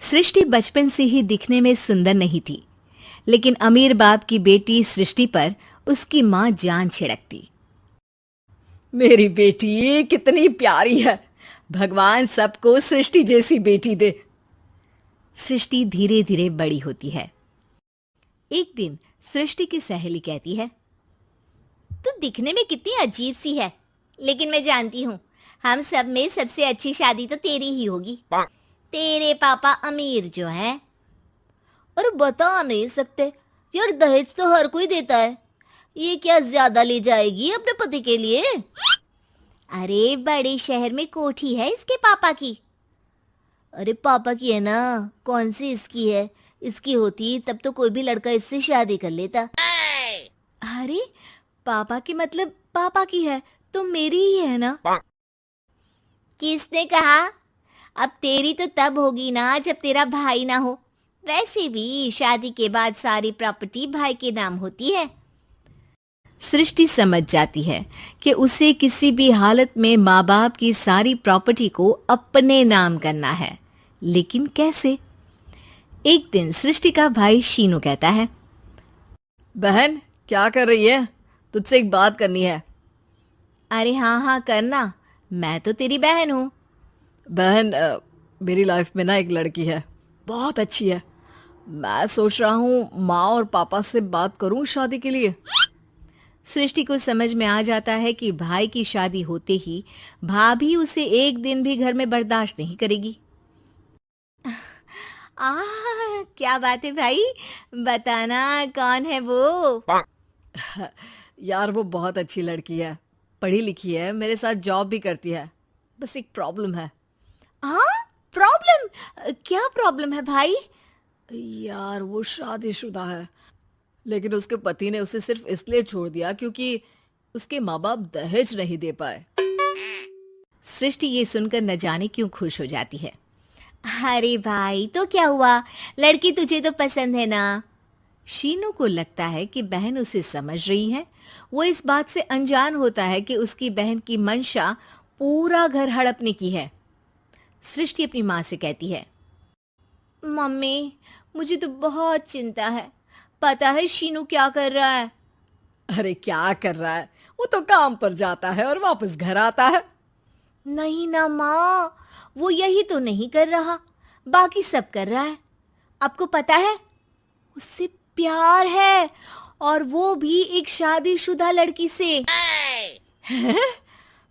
सृष्टि बचपन से ही दिखने में सुंदर नहीं थी, लेकिन अमीर बाप की बेटी सृष्टि पर उसकी माँ जान छिड़कती। मेरी बेटी कितनी प्यारी है, भगवान सबको सृष्टि जैसी बेटी दे। सृष्टि धीरे धीरे बड़ी होती है। एक दिन सृष्टि की सहेली कहती है, तू दिखने में कितनी अजीब सी है, लेकिन मैं जानती हूँ हम सब में सबसे अच्छी शादी तो तेरी ही होगी। तेरे पापा अमीर जो हैं। और बता नहीं सकते यार, दहेज तो हर कोई देता है, ये क्या ज्यादा ले जाएगी अपने पति के लिए? अरे बड़े शहर में कोठी है इसके पापा की। अरे पापा की है ना, कौन सी इसकी है? इसकी होती तब तो कोई भी लड़का इससे शादी कर लेता। अरे पापा की मतलब पापा की है तो मेरी ही है ना? किसने कहा? अब तेरी तो तब होगी ना जब तेरा भाई ना हो। वैसे भी शादी के बाद सारी प्रॉपर्टी भाई के नाम होती है। सृष्टि समझ जाती है कि उसे किसी भी हालत में माँ बाप की सारी प्रॉपर्टी को अपने नाम करना है, लेकिन कैसे? एक दिन सृष्टि का भाई शीनू कहता है, बहन क्या कर रही है? तुझसे एक बात करनी है। अरे हाँ हाँ करना, मैं तो तेरी बहन हूँ। बहन मेरी लाइफ में ना एक लड़की है, बहुत अच्छी है। मैं सोच रहा हूँ माँ और पापा से बात करूँ शादी के लिए। सृष्टि को समझ में आ जाता है कि भाई की शादी होते ही भाभी उसे एक दिन भी घर में बर्दाश्त नहीं करेगी। क्या बात है भाई, बताना कौन है वो? यार वो बहुत अच्छी लड़की है, पढ़ी लिखी है, मेरे साथ जॉब भी करती है। बस एक प्रॉब्लम है। प्रॉब्लम? क्या प्रॉब्लम है भाई? यार वो शादीशुदा है, लेकिन उसके पति ने उसे सिर्फ इसलिए छोड़ दिया क्योंकि उसके माँ बाप दहेज नहीं दे पाए। सृष्टि ये सुनकर न जाने क्यों खुश हो जाती है। अरे भाई तो क्या हुआ, लड़की तुझे तो पसंद है ना? शीनू को लगता है कि बहन उसे समझ रही है। वो इस बात से अनजान होता है कि उसकी बहन की मंशा पूरा घर हड़पने की है। सृष्टि अपनी माँ से कहती है, मम्मी मुझे तो बहुत चिंता है। पता है शीनू क्या कर रहा है? अरे क्या कर रहा है? वो तो काम पर जाता है और वापस घर आता है। नहीं ना माँ, वो यही तो नहीं कर रहा, बाकी सब कर रहा है। आपको पता है उससे प्यार है, और वो भी एक शादीशुदा लड़की से।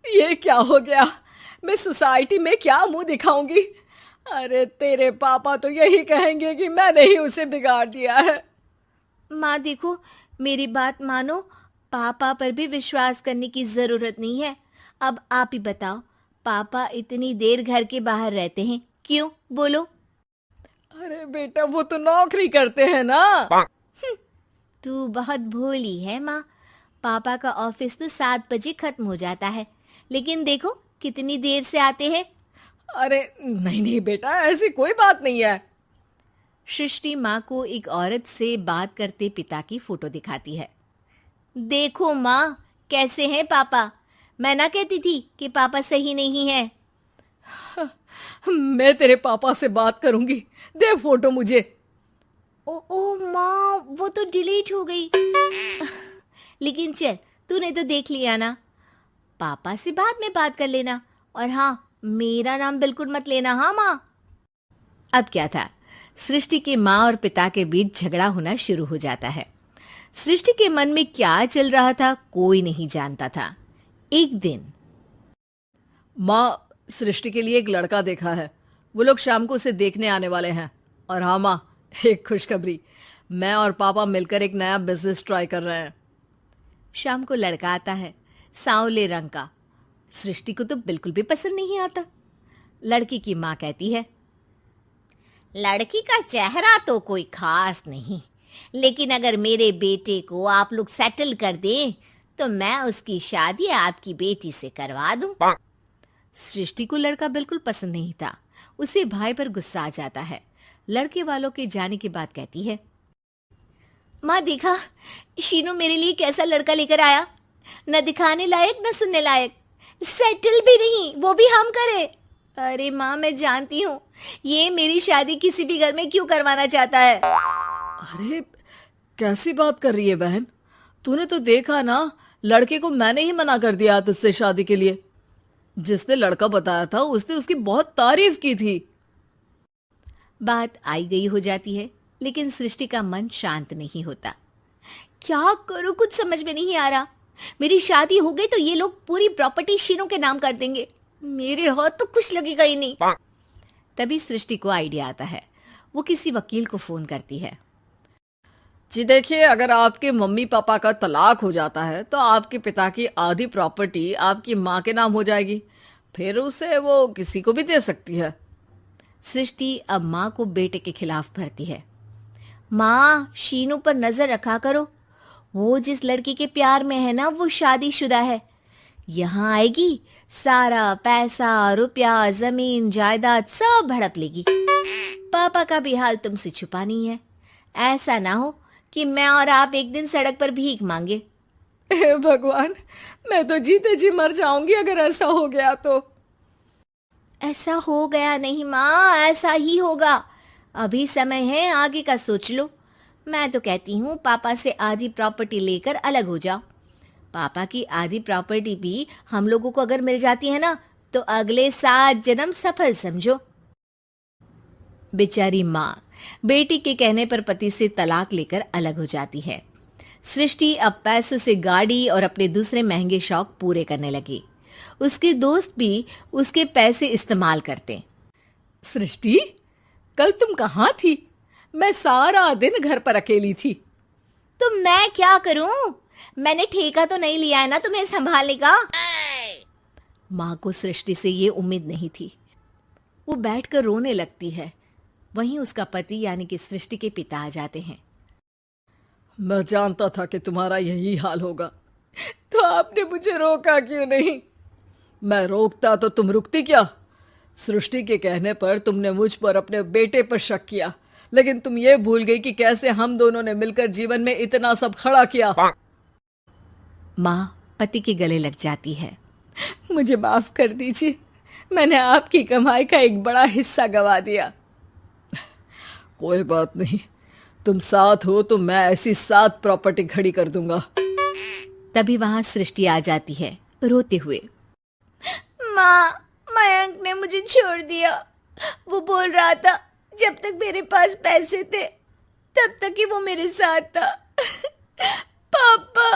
ये क्या हो गया? मैं सोसाइटी में क्या मुंह दिखाऊंगी? अरे तेरे पापा तो यही कहेंगे कि मैंने ही उसे बिगाड़ दिया है। माँ देखो, मेरी बात मानो, पापा पर भी विश्वास करने की जरूरत नहीं है। अब आप ही बताओ, पापा इतनी देर घर के बाहर रहते हैं क्यों? बोलो। अरे बेटा वो तो नौकरी करते हैं ना। तू बहुत भोली है माँ। पापा का ऑफिस तो 7 बजे खत्म हो जाता है, लेकिन देखो कितनी देर से आते हैं। अरे नहीं नहीं बेटा, ऐसी कोई बात नहीं है। सृष्टि माँ को एक औरत से बात करते पिता की फोटो दिखाती है। देखो माँ, कैसे हैं पापा? मैं ना कहती थी कि पापा सही नहीं है। मैं तेरे पापा से बात करूंगी, दे फोटो मुझे। ओ माँ, वो तो डिलीट हो गई। लेकिन चल, तूने तो देख लिया ना। पापा से बाद में बात कर लेना, और हाँ, मेरा नाम बिल्कुल मत लेना। हाँ माँ। अब क्या था, सृष्टि के माँ और पिता के बीच झगड़ा होना शुरू हो जाता है। सृष्टि के मन में क्या चल रहा था कोई नहीं जानता था। एक दिन, माँ सृष्टि के लिए एक लड़का देखा है, वो लोग शाम को उसे देखने आने वाले हैं। और हाँ माँ, एक खुशखबरी, मैं और पापा मिलकर एक नया बिजनेस ट्राई कर रहे हैं। शाम को लड़का आता है, सांवले रंग का। सृष्टि को तो बिल्कुल भी पसंद नहीं आता। लड़की की माँ कहती है, लड़की का चेहरा तो कोई खास नहीं, लेकिन अगर मेरे बेटे को आप लोग सेटल कर दें तो मैं उसकी शादी आपकी बेटी से करवा दूं। सृष्टि को लड़का बिल्कुल पसंद नहीं था। उसे भाई पर गुस्सा आ जाता है। लड़के वालों के जाने के बाद कहती है, माँ देखा, शीनू मेरे लिए कैसा लड़का लेकर आया, न दिखाने लायक न सुनने लायक, सेटल भी नहीं, वो भी हम करे। अरे माँ, मैं जानती हूँ ये मेरी शादी किसी भी घर में क्यों करवाना चाहता है। अरे कैसी बात कर रही है बहन? तूने तो देखा ना, लड़के को मैंने ही मना कर दिया तुझसे शादी के लिए। जिसने लड़का बताया था उसने उसकी बहुत तारीफ की थी। बात आई गई हो जाती है, लेकिन सृष्टि का मन शांत नहीं होता। क्या करूं, कुछ समझ में नहीं आ रहा। मेरी शादी हो गई तो ये लोग पूरी प्रॉपर्टी शीनू के नाम कर देंगे, मेरे हाथ तो कुछ लगेगा ही नहीं। तभी सृष्टि को आइडिया आता है। वो किसी वकील को फोन करती है। जी देखिए, अगर आपके मम्मी पापा का तलाक हो जाता है तो आपके पिता की आधी प्रॉपर्टी आपकी माँ के नाम हो जाएगी, फिर उसे वो किसी को भी दे सकती है। सृष्टि अब माँ को बेटे के खिलाफ भरती है। माँ, शीनू पर नजर रखा करो, वो जिस लड़की के प्यार में है ना वो शादीशुदा है। यहाँ आएगी, सारा पैसा, रुपया, जमीन, जायदाद सब हड़प लेगी। पापा का भी हाल तुमसे छुपा नहीं है। ऐसा ना हो कि मैं और आप एक दिन सड़क पर भीख मांगे। हे भगवान, मैं तो जीते जी मर जाऊंगी अगर ऐसा हो गया तो। ऐसा हो गया नहीं माँ, ऐसा ही होगा। अभी समय है, आगे का सोच लो। मैं तो कहती हूँ पापा से आधी प्रॉपर्टी लेकर अलग हो जाओ। पापा की आधी प्रॉपर्टी भी हम लोगों को अगर मिल जाती है ना तो अगले 7 जन्म सफल समझो। बेचारी माँ बेटी के कहने पर पति से तलाक लेकर अलग हो जाती है। सृष्टि अब पैसों से गाड़ी और अपने दूसरे महंगे शौक पूरे करने लगी। उसके दोस्त भी उसके पैसे इस्तेमाल करते। सृष्टि, कल तुम कहाँ थी? मैं सारा दिन घर पर अकेली थी। तो मैं क्या करूं? मैंने ठेका तो नहीं लिया है ना तुम्हें संभालने का। माँ को सृष्टि से ये उम्मीद नहीं थी। वो बैठकर रोने लगती है। वहीं उसका पति यानी कि सृष्टि के पिता आ जाते हैं। मैं जानता था कि तुम्हारा यही हाल होगा, तो आपने मुझे रोका क्यों नहीं? मैं रोकता तो तुम रुकती क्या? सृष्टि के कहने पर तुमने मुझ पर अपने बेटे पर शक किया, लेकिन तुम ये भूल गई कि कैसे हम दोनों ने मिलकर जीवन में इतना सब खड़ा किया। माँ पति के गले लग जाती है। मुझे माफ कर दीजिए, मैंने आपकी कमाई का एक बड़ा हिस्सा गवा दिया। कोई बात नहीं, तुम साथ हो तो मैं ऐसी 7 प्रॉपर्टी खड़ी कर दूंगा। तभी वहां सृष्टि आ जाती है रोते हुए। माँ, मयंक ने मुझे छोड़ दिया। वो बोल रहा था जब तक मेरे पास पैसे थे तब तक ही वो मेरे साथ था। पापा,